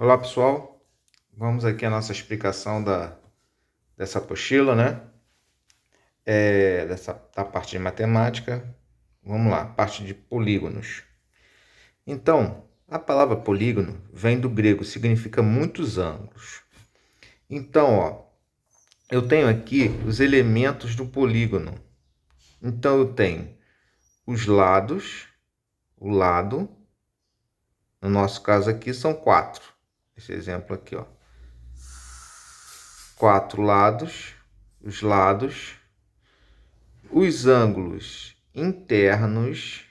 Olá pessoal, vamos aqui à nossa explicação dessa apostila, né? Da parte de matemática. Vamos lá, parte de polígonos. Então, a palavra polígono vem do grego, significa muitos ângulos. Então, eu tenho aqui os elementos do polígono. Então, eu tenho os lados, o lado, no nosso caso aqui são 4. Esse exemplo aqui, 4 lados, os lados, os ângulos internos,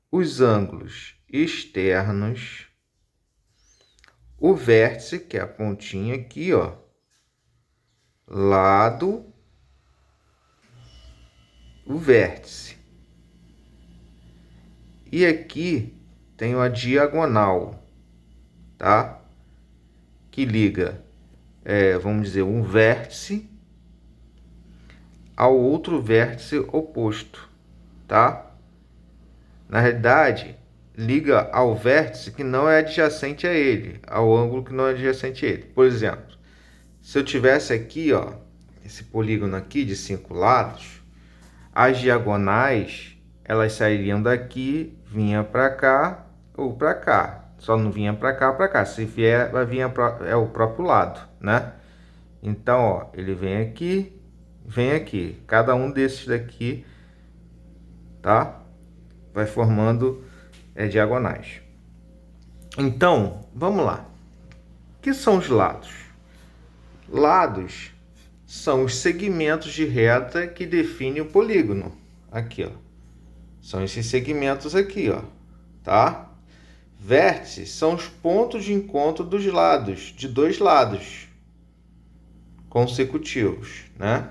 os ângulos externos, o vértice, que é a pontinha aqui, lado, o vértice. E aqui tenho a diagonal, tá? Que liga, vamos dizer, um vértice ao outro vértice oposto, tá? Na realidade, liga ao vértice que não é adjacente a ele, ao ângulo que não é adjacente a ele. Por exemplo, se eu tivesse aqui, esse polígono aqui de 5 lados, as diagonais, elas sairiam daqui, vinha para cá ou para cá. Só não vinha para cá ou para cá. Se vier, vai vir o próprio lado, né? Então, ele vem aqui, vem aqui. Cada um desses daqui, tá? Vai formando diagonais. Então, vamos lá. O que são os lados? Lados são os segmentos de reta que definem o polígono. Aqui, são esses segmentos aqui, tá? Vértices são os pontos de encontro dos lados, de dois lados consecutivos, né?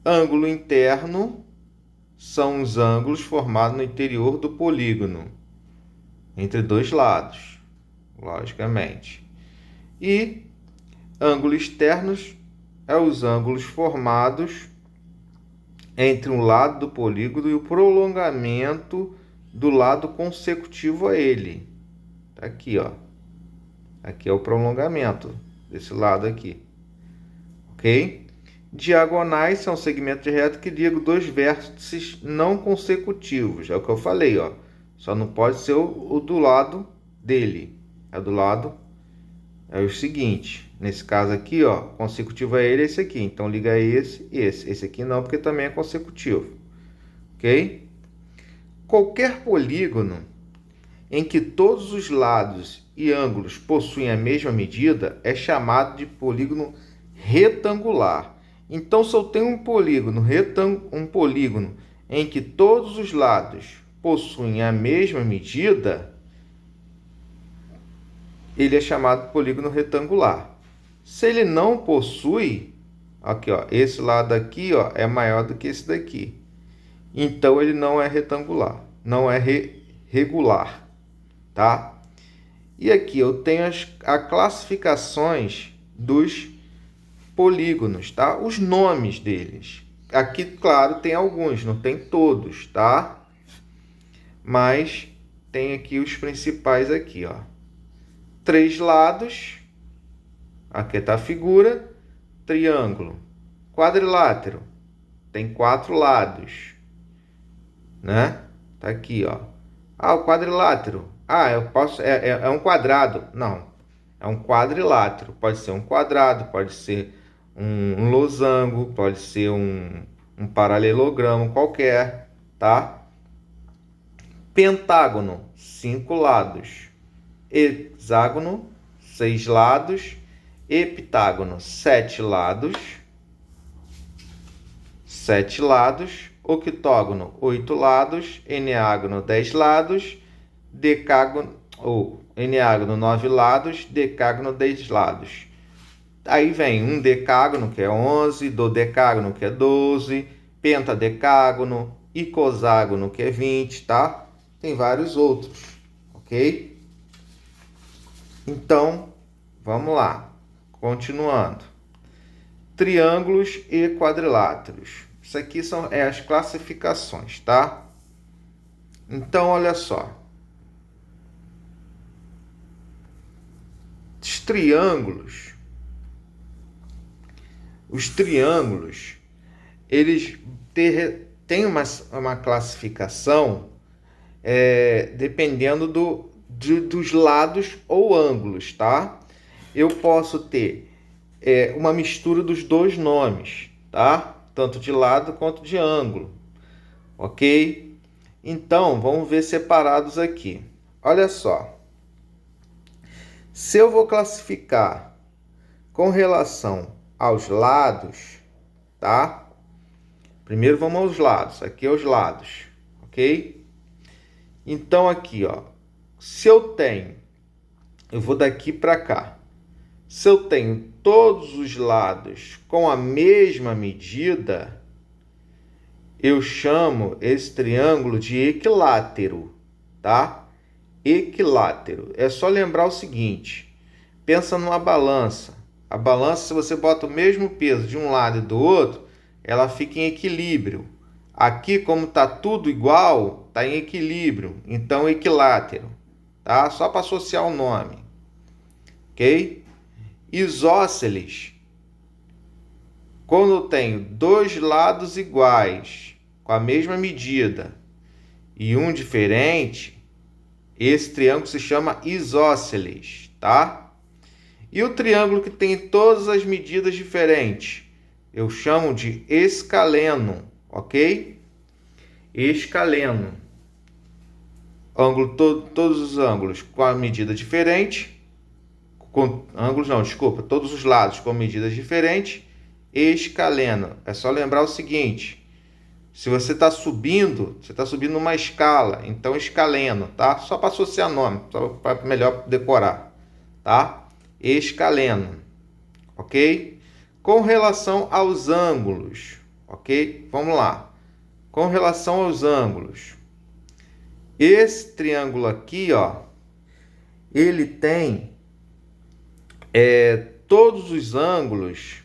Ângulo interno são os ângulos formados no interior do polígono, entre dois lados, logicamente. E ângulos externos os ângulos formados entre um lado do polígono e o prolongamento do lado consecutivo a ele. Tá aqui, Aqui é o prolongamento desse lado aqui. Ok? Diagonais são segmentos de reta que ligam dois vértices não consecutivos. É o que eu falei, Só não pode ser o do lado dele. É do lado. É o seguinte. Nesse caso aqui, consecutivo a ele é esse aqui. Então, liga esse e esse. Esse aqui não, porque também é consecutivo. Ok? Qualquer polígono em que todos os lados e ângulos possuem a mesma medida é chamado de polígono retangular. Então, se eu tenho um polígono em que todos os lados possuem a mesma medida, ele é chamado de polígono retangular. Se ele não possui, aqui, esse lado aqui, é maior do que esse daqui. Então, ele não é retangular, não é regular, tá? E aqui eu tenho as classificações dos polígonos, tá? Os nomes deles. Aqui, claro, tem alguns, não tem todos, tá? Mas tem aqui os principais aqui, 3 lados. Aqui está a figura. Triângulo. Quadrilátero. Tem 4 lados, né? Tá aqui, o quadrilátero. Eu posso é um quadrado. Não. É um quadrilátero. Pode ser um quadrado, pode ser um losango, pode ser um paralelogramo qualquer, tá? Pentágono, 5 lados. Hexágono, 6 lados. Heptágono, 7 lados. 7 lados. Octógono, 8 lados. Eneágono, 10 lados. Decágono, eneágono, 9 lados. Decágono, 10 lados. Aí vem um decágono, que é 11, dodecágono, que é 12, pentadecágono, icoságono, que é 20, tá? Tem vários outros, ok? Então, vamos lá. Continuando. Triângulos e quadriláteros. Isso aqui são as classificações, tá? Então, olha só. triângulos, eles têm uma classificação dependendo dos lados ou ângulos, tá? Eu posso ter uma mistura dos dois nomes, tá? Tanto de lado quanto de ângulo, ok? Então, vamos ver separados aqui. Olha só. Se eu vou classificar com relação aos lados, tá? Primeiro vamos aos lados. Aqui é os lados, ok? Então, aqui, ó. Se eu vou daqui para cá. Se eu tenho todos os lados com a mesma medida, eu chamo esse triângulo de equilátero, tá? Equilátero. É só lembrar o seguinte, pensa numa balança. A balança, se você bota o mesmo peso de um lado e do outro, ela fica em equilíbrio. Aqui, como está tudo igual, está em equilíbrio. Então, equilátero, tá? Só para associar o nome, ok? Isósceles. Quando eu tenho dois lados iguais, com a mesma medida, e um diferente, esse triângulo se chama isósceles, tá? E o triângulo que tem todas as medidas diferentes, eu chamo de escaleno, ok? Escaleno. Todos os ângulos com a medida diferente, todos os lados com medidas diferentes, escaleno. É só lembrar o seguinte, se você está subindo uma escala, então escaleno, tá? Só para associar nome, só para melhor decorar, tá? Escaleno, ok? Com relação aos ângulos, ok? Vamos lá. Com relação aos ângulos, esse triângulo aqui, ó, ele tem todos os ângulos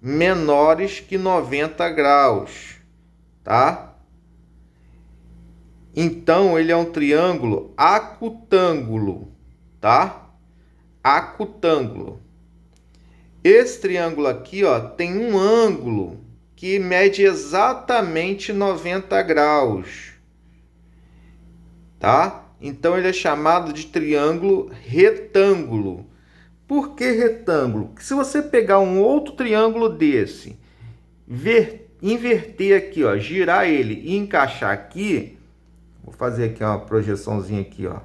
menores que 90 graus, tá? Então, ele é um triângulo acutângulo, tá? Acutângulo. Esse triângulo aqui, ó, tem um ângulo que mede exatamente 90 graus, tá? Então, ele é chamado de triângulo retângulo. Por que retângulo? Porque se você pegar um outro triângulo desse, inverter aqui, ó, girar ele e encaixar aqui, vou fazer aqui uma projeçãozinha aqui, ó.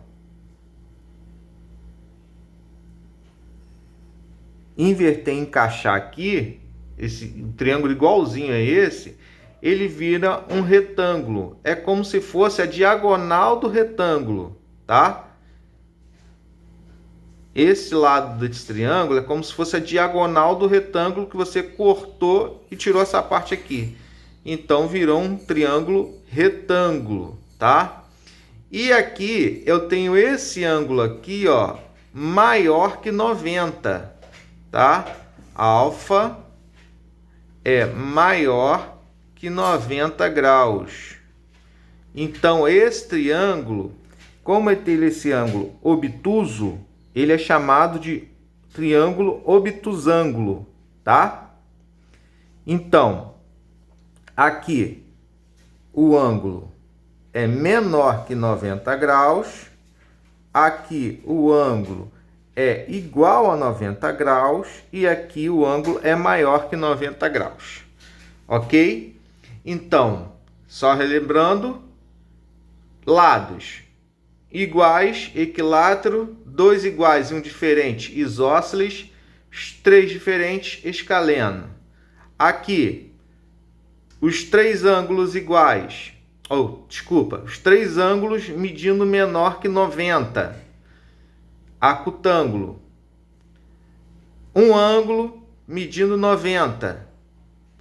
Inverter e encaixar aqui, esse triângulo igualzinho a esse, ele vira um retângulo. É como se fosse a diagonal do retângulo, tá? Esse lado desse triângulo é como se fosse a diagonal do retângulo que você cortou e tirou essa parte aqui. Então, virou um triângulo retângulo, tá? E aqui, eu tenho esse ângulo aqui, ó, maior que 90, tá? Alfa é maior que 90 graus. Então, esse triângulo, como ele tem esse ângulo obtuso, ele é chamado de triângulo obtusângulo, tá? Então, aqui o ângulo é menor que 90 graus, aqui o ângulo é igual a 90 graus e aqui o ângulo é maior que 90 graus, ok? Então, só relembrando, lados iguais, equilátero, dois iguais e um diferente, isósceles, três diferentes, escaleno. Aqui, os três ângulos iguais, os três ângulos medindo menor que 90, acutângulo. Um ângulo medindo 90,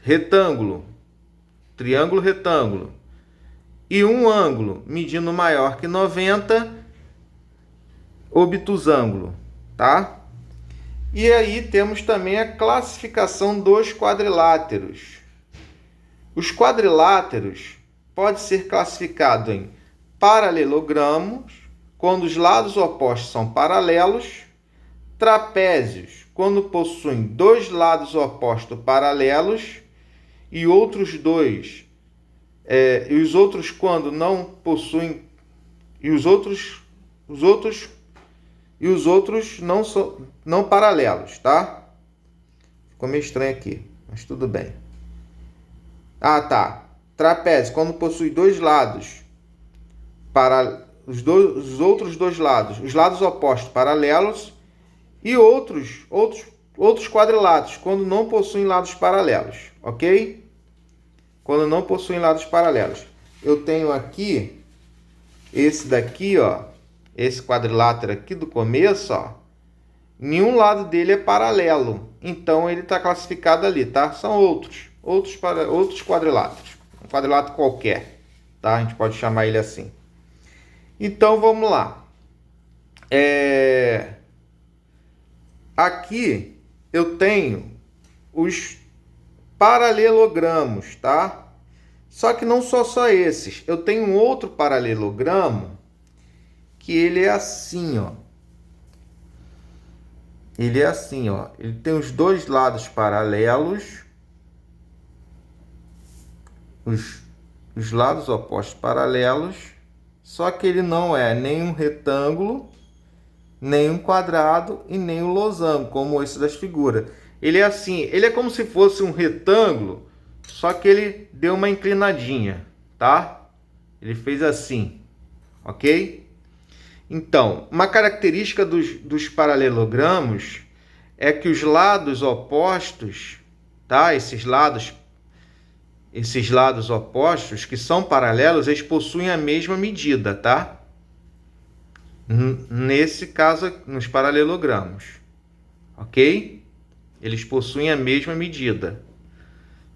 retângulo, triângulo retângulo. E um ângulo medindo maior que 90, obtusângulo, tá? E aí temos também a classificação dos quadriláteros. Os quadriláteros podem ser classificados em paralelogramos, quando os lados opostos são paralelos, Trapézios, quando possuem dois lados opostos paralelos e outros dois, e os outros quando não possuem, e os outros não são não paralelos, tá? Ficou meio estranho aqui, mas tudo bem. Ah, tá. Trapézio, quando possui dois lados para os outros dois lados, os lados opostos paralelos e outros quadrilados, quando não possuem lados paralelos, ok? Quando não possuem lados paralelos. Eu tenho aqui esse daqui, ó, esse quadrilátero aqui do começo, ó, nenhum lado dele é paralelo, então ele está classificado ali, tá? São outros quadriláteros, um quadrilátero qualquer, tá? A gente pode chamar ele assim. Então vamos lá. Aqui eu tenho os paralelogramos, tá? Só que não são só esses. Eu tenho um outro paralelogramo que ele é assim, ó. Ele é assim, ó. Ele tem os dois lados paralelos, os lados opostos paralelos, só que ele não é nem um retângulo, nem um quadrado e nem um losango, como esse das figuras. Ele é assim, ele é como se fosse um retângulo, só que ele deu uma inclinadinha, tá? Ele fez assim, ok? Então, uma característica dos paralelogramos é que os lados opostos, tá? Esses lados opostos que são paralelos, eles possuem a mesma medida, tá? Nesse caso, nos paralelogramos, ok? Eles possuem a mesma medida.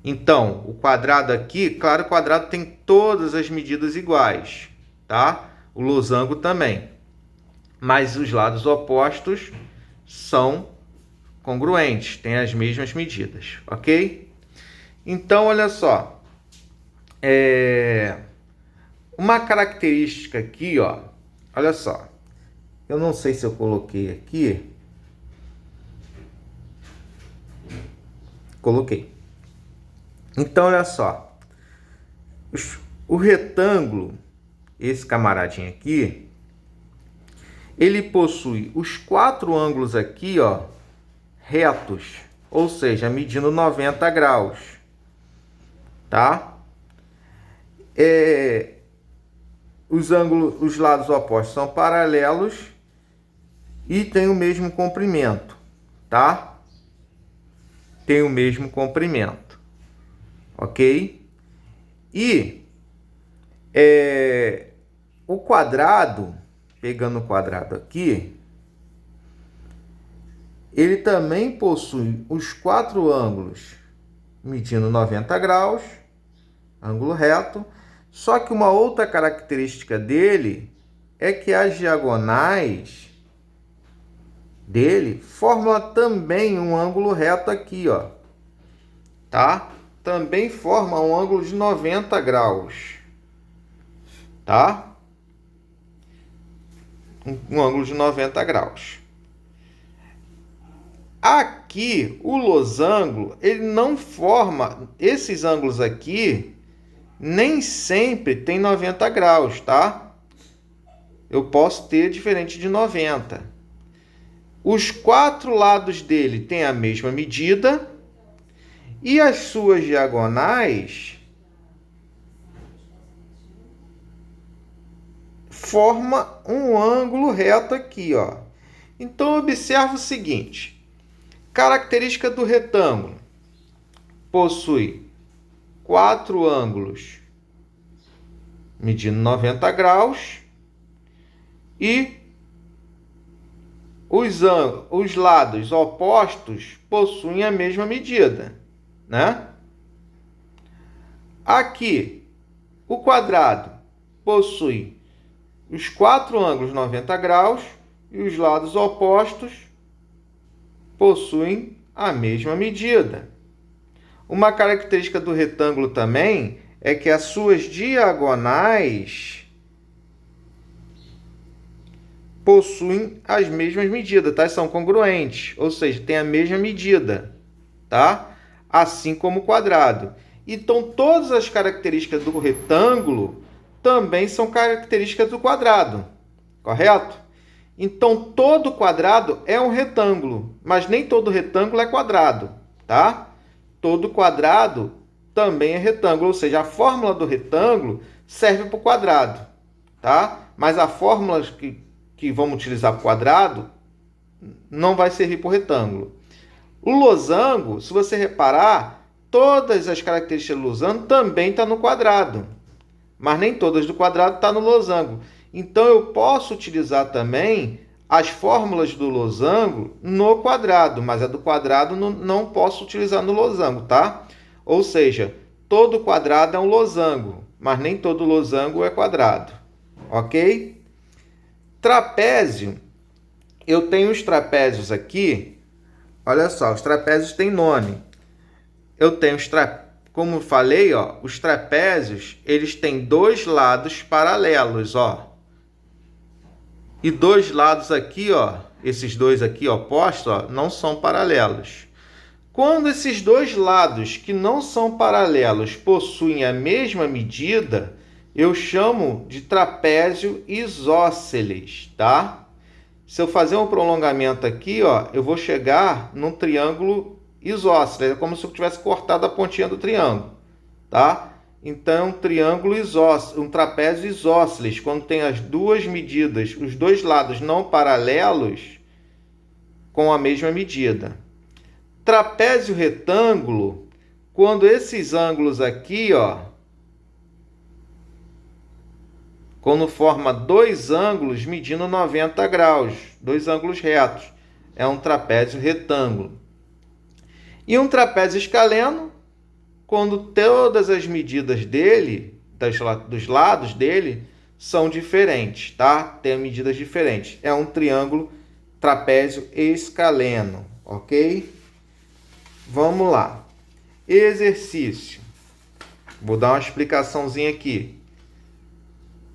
Então, o quadrado aqui, claro, o quadrado tem todas as medidas iguais, tá? O losango também. Mas os lados opostos são congruentes, têm as mesmas medidas, ok? Então, olha só. Uma característica aqui, ó. Olha só. Eu não sei se eu coloquei aqui. Coloquei. Então, olha só. O retângulo, esse camaradinho aqui, ele possui os quatro ângulos aqui, ó, retos, ou seja, medindo 90 graus, tá? Os lados opostos são paralelos e tem o mesmo comprimento, tá? Tem o mesmo comprimento, ok? E o quadrado, pegando o quadrado aqui, ele também possui os quatro ângulos medindo 90 graus, ângulo reto, só que uma outra característica dele é que as diagonais dele formam também um ângulo reto aqui, ó, tá? Também forma um ângulo de 90 graus, tá? Um ângulo de 90 graus. Aqui, o losango, ele não forma, esses ângulos aqui, nem sempre tem 90 graus, tá? Eu posso ter diferente de 90. Os quatro lados dele têm a mesma medida e as suas diagonais formam um ângulo reto aqui, ó. Então, observa o seguinte. Característica do retângulo. Possui quatro ângulos medindo 90 graus e os lados opostos possuem a mesma medida, né? Aqui, o quadrado possui os quatro ângulos 90 graus e os lados opostos possuem a mesma medida. Uma característica do retângulo também é que as suas diagonais possuem as mesmas medidas, tá? São congruentes, ou seja, tem a mesma medida, tá? Assim como o quadrado. Então, todas as características do retângulo também são características do quadrado, correto? Então, todo quadrado é um retângulo, mas nem todo retângulo é quadrado, tá? Todo quadrado também é retângulo, ou seja, a fórmula do retângulo serve para o quadrado, tá? Mas a fórmula que vamos utilizar para o quadrado não vai servir para o retângulo. O losango, se você reparar, todas as características do losango também estão no quadrado, mas nem todas do quadrado estão no losango. Então, eu posso utilizar também as fórmulas do losango no quadrado, mas a do quadrado não posso utilizar no losango, tá? Ou seja, todo quadrado é um losango, mas nem todo losango é quadrado, ok? Trapézio, eu tenho os trapézios aqui, olha só, os trapézios têm nome. Eu tenho como eu falei, ó, os trapézios, eles têm dois lados paralelos, ó. E dois lados aqui, ó, esses dois aqui opostos, ó, não são paralelos. Quando esses dois lados que não são paralelos possuem a mesma medida, eu chamo de trapézio isósceles, tá? Se eu fazer um prolongamento aqui, ó, eu vou chegar num triângulo isósceles, é como se eu tivesse cortado a pontinha do triângulo, tá? Então, um triângulo isósceles, um trapézio isósceles, quando tem as duas medidas, os dois lados não paralelos, com a mesma medida. Trapézio retângulo, quando esses ângulos aqui, ó, quando forma dois ângulos medindo 90 graus, dois ângulos retos, é um trapézio retângulo. E um trapézio escaleno, quando todas as medidas dele, dos lados dele, são diferentes, tá? Tem medidas diferentes. É um triângulo trapézio escaleno, ok? Vamos lá. Exercício. Vou dar uma explicaçãozinha aqui.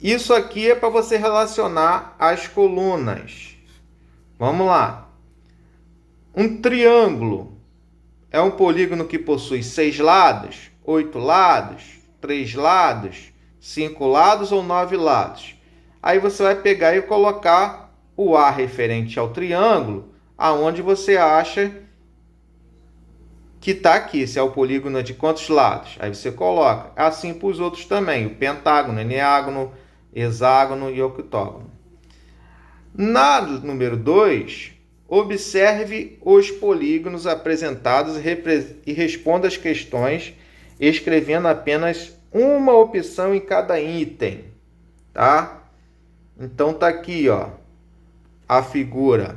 Isso aqui é para você relacionar as colunas. Vamos lá. Um triângulo é um polígono que possui 6 lados, 8 lados, 3 lados, 5 lados ou 9 lados. Aí você vai pegar e colocar o A referente ao triângulo, aonde você acha que está aqui, se é o polígono de quantos lados. Aí você coloca. Assim para os outros também, o pentágono, eneágono, hexágono e octógono. Na número 2, observe os polígonos apresentados e responda as questões escrevendo apenas uma opção em cada item, tá? Então tá aqui, ó, a figura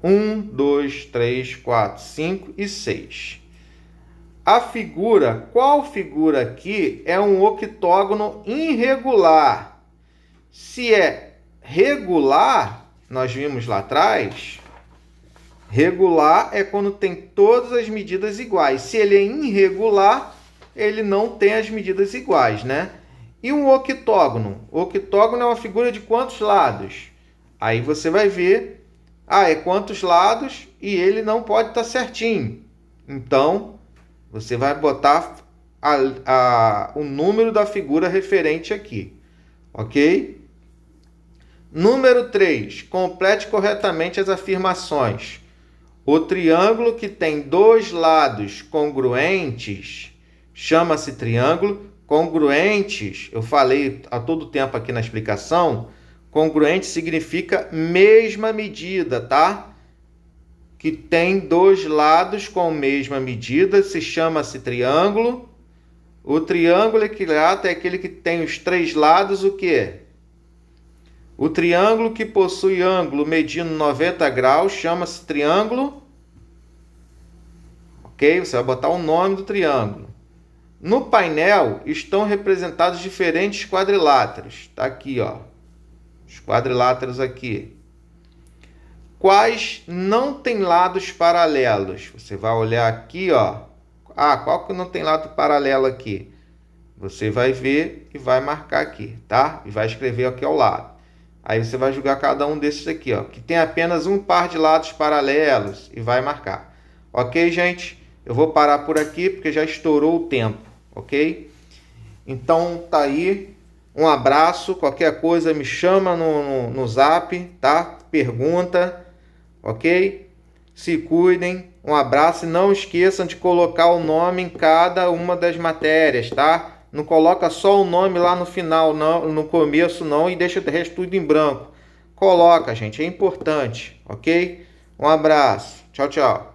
1, 2, 3, 4, 5 e 6. A figura, qual figura aqui é um octógono irregular? Se é regular, nós vimos lá atrás, regular é quando tem todas as medidas iguais. Se ele é irregular, ele não tem as medidas iguais, né? E um octógono? O octógono é uma figura de quantos lados? Aí você vai ver, é quantos lados e ele não pode estar certinho. Então, você vai botar o número da figura referente aqui, ok? Número 3. Complete corretamente as afirmações. O triângulo que tem dois lados congruentes chama-se triângulo congruentes. Eu falei a todo tempo aqui na explicação, congruente significa mesma medida, tá? Que tem dois lados com mesma medida, se chama-se triângulo. O triângulo equilátero é aquele que tem os três lados, o quê? O triângulo que possui ângulo medindo 90 graus chama-se triângulo. Ok? Você vai botar o nome do triângulo. No painel estão representados diferentes quadriláteros. Está aqui, ó. Os quadriláteros aqui. Quais não tem lados paralelos? Você vai olhar aqui, ó. Qual que não tem lado paralelo aqui? Você vai ver e vai marcar aqui, tá? E vai escrever aqui ao lado. Aí você vai julgar cada um desses aqui, ó, que tem apenas um par de lados paralelos e vai marcar. Ok, gente? Eu vou parar por aqui porque já estourou o tempo, ok? Então tá aí. Um abraço. Qualquer coisa me chama no zap, tá? Pergunta, ok? Se cuidem. Um abraço e não esqueçam de colocar o nome em cada uma das matérias, tá? Não coloca só o nome lá no final, não, no começo não, e deixa o resto tudo em branco. Coloca, gente, é importante, ok? Um abraço. Tchau, tchau.